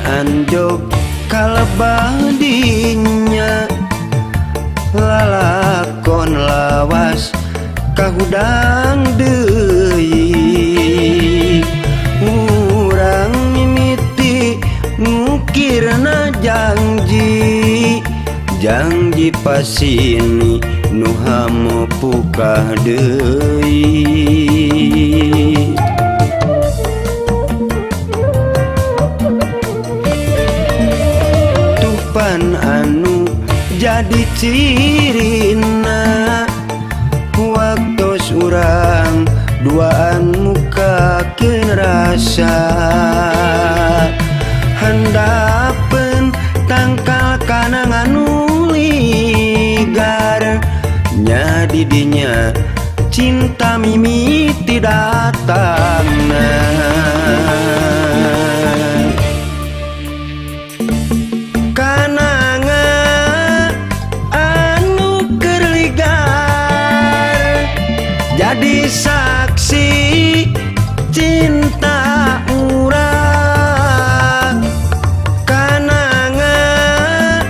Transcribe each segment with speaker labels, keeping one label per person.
Speaker 1: anjog kalebah dinya lalakon lawas kahudang deui urang mimiti ngukirna janji pasini nu hamo pukah deui tupan anu jadi cirina waktos urang duaan muka rasa handapen tangkal kanangan nuligar nyadi dinya cinta mimiti datangna jadi saksi cinta urang kanangan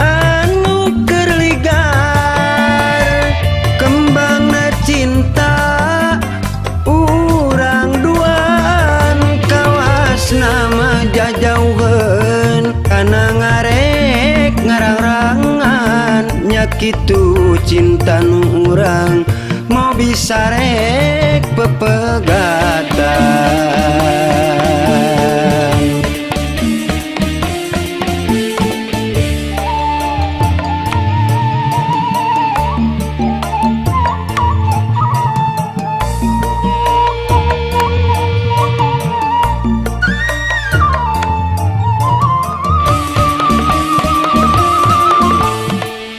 Speaker 1: anu keur ligar kembangna cinta urang duaan kawas nama jajauheun kana ngarek ngarang-rangan nya kitu cinta nu urang mau bisa rek pepegatan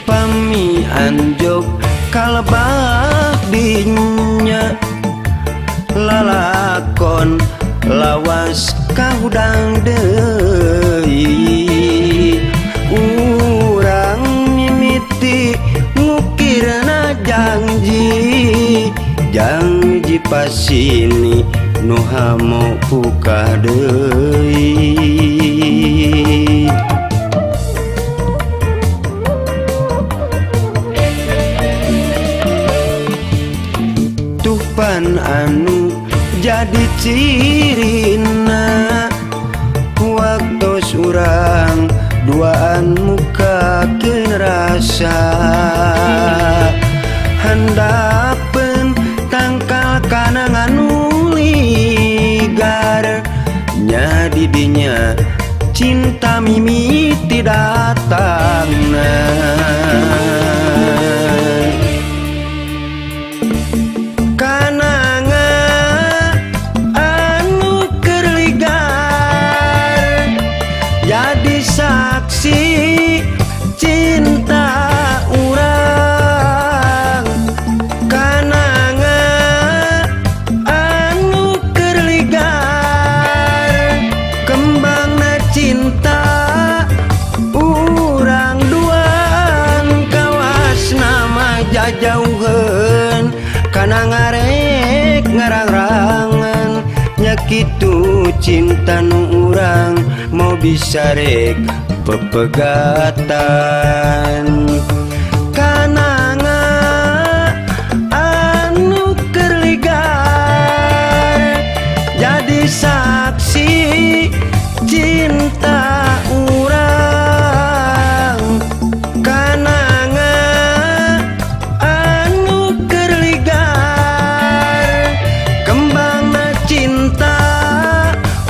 Speaker 1: pami anjog kalebah dinya lalakon lawas kahudang deui urang mimiti ngukirna janji pasini nu hamo pukah deui tupan anu jadi cirina waktos urang duaan muka rasa handapen tangkal kanangan nuligar nyadi dinya cinta mimiti datangna saksi cinta urang kanangan anu keur ligar kembangna cinta urang duaan kawas nama jajauheun kana ngarek ngarang-rangan nya kitu cinta nu urang mau bisa rek pepegatan kanangan anu keur ligar jadi saksi cinta urang kanangan anu keur ligar kembangna cinta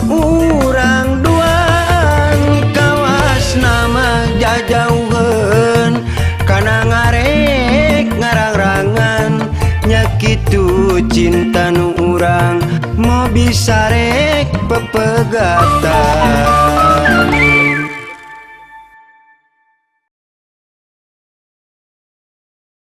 Speaker 1: urang duaan kawas nama jajauheun kana ngarek ngarang-rangan nya kitu cinta nu urang mau bisa rek pepegatan